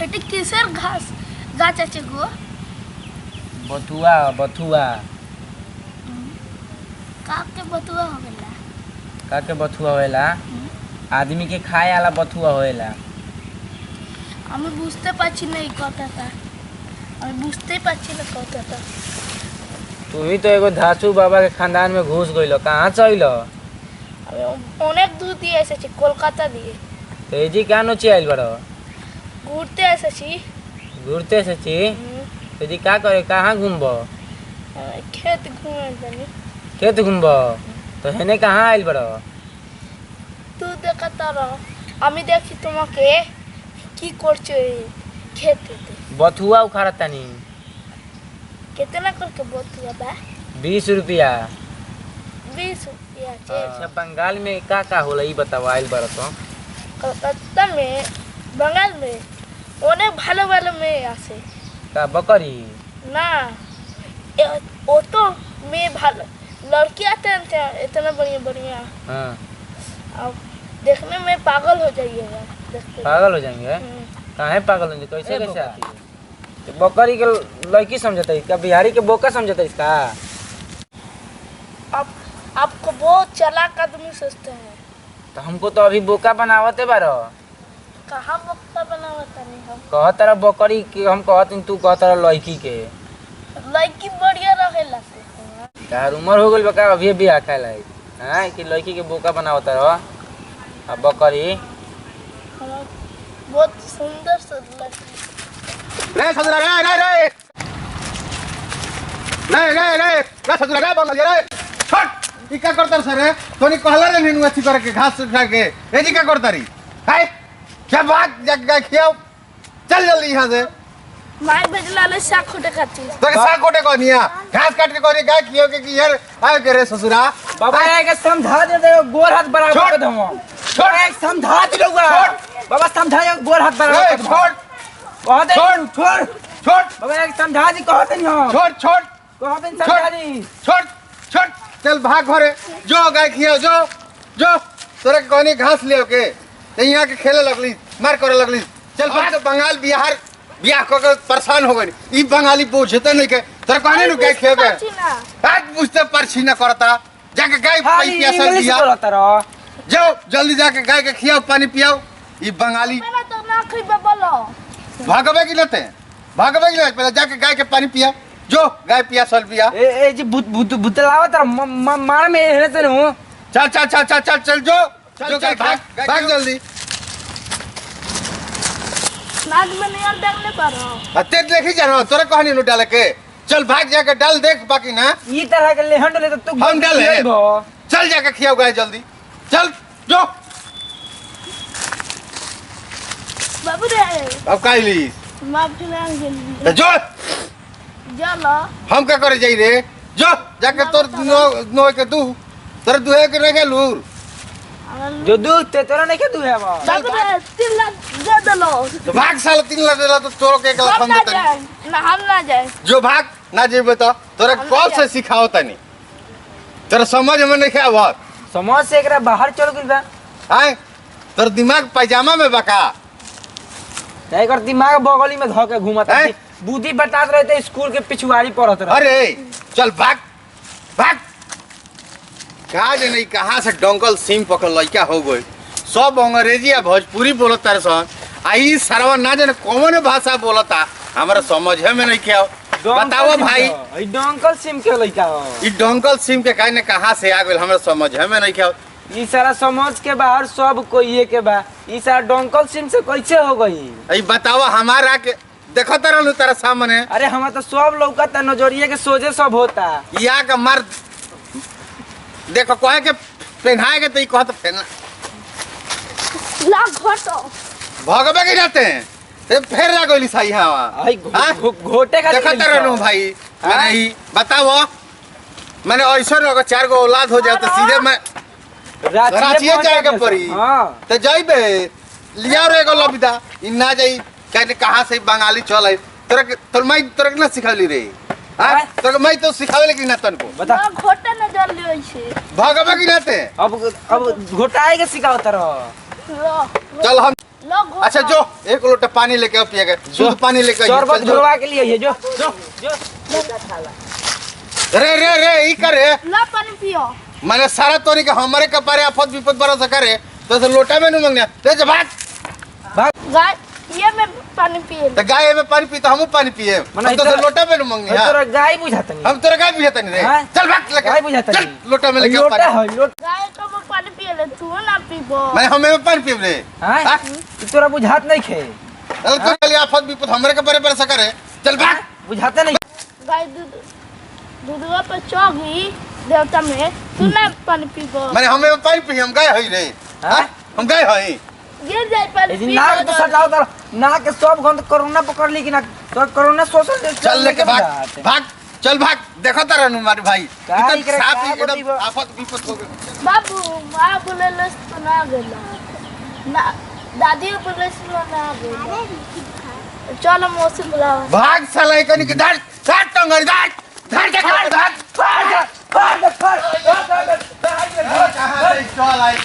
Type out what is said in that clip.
एटे किसर घास गाछ আছে गो बथुआ बथुआ काके बथुआ होवेला काके बथुआ होएला आदमी के खाए वाला बथुआ होएला আমি বুঝতে পারছি না এই কথাটা আমি বুঝতেই পারছি না কথাটা तू ही तो एगो धाचू बाबा के खानदान में घुस गइलो कहां से आइलो আমি অনেক দূর দিয়ে এসেছি কলকাতা দিয়ে तेजी कानो ची आइल बड़ो ঘুরতে এসেছি घूरते से ची तेजी का करे कहां घूमबो खेत घूमे जानी खेत घूमबो तो हेने कहां आइल बड़ो तू देखता रह আমি দেখি তোমাকে কি করছো এই खेतेते बथुआ उखाड़तानी कितना करके बथुआ बा 20 रुपया 20 रुपया अच्छा बंगाल में का होला ई बताओ आइल बड़ो तो कलकत्ता में बंगाल में অনেক ভালো ভালো মেয়ে আছে का बकरी ना वो तो मेয়ে ভালো लड़की आते हैं इतना बढ़िया बढ़िया हां अब देखने में पागल हो जाइएगा देखते पागल हो जाएंगे काहे पागल होंगे कैसे कैसे आती है तो बकरी के लड़की समझता है इसका बिहारी के बोका समझता है इसका अब आपको बहुत चालाक आदमी सोचते हैं तो हमको तो अभी बोका बनावते बारो कहाँ बक्का बनावता नहीं हम कह तारा बकरी के हम कहत तू कह तारा लड़की के लड़की बढ़िया रहेला से यार उम्र हो गइल बका अभी भी आखा लाई हां कि लड़की के बोका बनावता रहो अब बकरी बहुत सुंदर सुंदर रे सदरा रे रे रे नहीं रे रे रे सदरा रे बंगल रे छट ई का करतर सर तोनी कहला रे नीनु अच्छी करके घास उठा के ए जी का करतारी हाय क्या बात जगह खियाओ चल जल्दी यहां से माय भेजला ले साग खोटे खाती तो साग कोटे कोनिया घास काट के कोनी गाय खियो के यार आए के रे ससुरा बाबा एक समझा दे गोर हाथ बराबर कर दो छोड़ एक समझा दे लोगा बाबा समझा गोर हाथ बराबर छोड़ कहते छोड़ छोड़ छोड़ बाबा एक समझा दी कहते नहीं हो छोड़ छोड़ कहते समझा दी छोड़ छोड़ चल भाग घरे जो गाय खियाओ जो तोरे कोनी घास ले के यहाँ के खेले लगली मार करे लगली चल भाग बंगाल बिहार बियाह को परेशान हो गई ई बंगाली पूछते नहीं के तोरे कहने नु गाय खियो के आज पूछते परछी न करता जाके गाय पिया सब दिया जाओ जल्दी जाके गाय के खियाओ पानी पियाओ ई बंगाली मैंने तो ना खरीबे बोलो भागवे की लेते भागवे की लेते पहले जाके गाय के पानी पिया जो गाय पिया सल पिया ए जी बुतलावा तर मार में रहते नु चल चल चल चल चल चल जो चल भाग भाग जल्दी नाद में नहीं डालने पारो अते देखी जानो तोरे कहानी नु डाले के चल भाग जाके डाल देख बाकी ना ई तरह के लेहंड ले तो तू हम डाले चल जाके खियाओ गाय जल्दी चल जो बाबू रे अब काइली माफ ना जल्दी जो चलो हम का करे जाई रे जो जाके तोर नो के तू तोर दुहे के रे लूर जो दूध ते तोरा नहीं के दूध है बाबू रे 3 लाख दे दलो तो भाग साल 3 लाख देला तो तोरो के 1 लाख हम देते ना हम ना जाए जो भाग ना जेबे तो तोरा कब से सिखाओ तनी तेरा समझ में नहीं आवत समझ से एकरा बाहर चल गइल बा आए तोर दिमाग पैजामा में बका तय कर दिमाग बगली में धो के घुमत हैं? बुद्धि बतात रहते स्कूल के पिछवाड़ी पढ़त रहे अरे चल भाग भाग कहा जे नहीं कहाँ से डंकल सिम पकड़ लइका हो गई सब अंग्रेजी या भोजपुरी बोलत तारे सन आई सरवा ना जाने कौन भाषा बोलता हमारा समझ में नहीं क्या बताओ भाई ई डंकल सिम के लइका हो ई डंकल सिम के काहे ने कहाँ से आ गइल हमरा समझ में नहीं क्या ई सारा समझ के बाहर सब कोई के बा ई सारा डंकल सिम से कैसे हो गई ई बताओ हमारा के देखो तरह तारा सामने अरे हमारा तो सब लौकता नजरिए के सोझे सब होता या का मर देखो कहे के पहनाए के तो ई कहत पहना लाख घटो भगवे के जाते हैं ते फेर लागोली सही हवा आई घोटे का देखो तरह नु भाई मैंने ही बताओ मैंने ऐसा अगर 4 गो औलाद हो जाए तो सीधे मैं रांची जाए के पड़ी हां तो जाइबे लिया रे एगो लबिदा इ ना जाई कहने कहां से बंगाली चल आई तोर मैं तोर के ना सिखावली रे हां तोर मैं तो सिखावे लेकिन ना तनको बता ना घोटा न जल लियो छे भगवे की नाते अब घोटाए के सिखाओ तरह चल हम लोग अच्छा जो एक लोटा पानी लेके आओ पिएगा शुद्ध पानी लेके आइए, शरबत चल, जो। घुलवा के लिए ये जो जो जो रे रे रे ई करे ला पानी पियो। मैंने सारा तोरी के हमारे कपारे आफत विपत बरस करे तो से लोटा में न मांगने ले जा भाग गाय ये में पानी पिए तो गाय में पानी पीता हम पानी पिए मने हम तो से इधर- लोटा में न मांगने तोरा गाय बुझाता नहीं हम तोरा गाय पियता नहीं रे हाँ? चल भाग लेके गाय बुझाता चल नहीं लोटा में लेके आओ लोटा पानी है लोटा गाय का वो पानी पिए ले तू ना पीबो। मैं हमें पानी पीब रे हां हाँ? तोरा बुझात नहीं खे चल तो चल आफत विपत हमरे कपारे बरस करे चल भाग बुझाता नहीं गाय दूधवा पे चौगी देवता में तू ना पानी पीबो। मैंने हमें पानी पी हम गाय हई रे हाँ? हाँ? हम गाय हई गिर जाए पानी लेकिन पी नाक तो सटाओ तर नाक के सब गंध कोरोना पकड़ ली कि ना तो कोरोना सोशल चल लेके भाग भाग चल भाग देखो तारा नु मारे भाई का इतना इकरे साफ का एकदम बतीबो? आफत विपत हो गई बाबू माँ बोले लस तो ना गेला ना दादी बोले सुनो ना गेला चलो मौसी बुलाओ। भाग साला कनी के धर धर टंगर धर धर के धर धर कहां से चल आई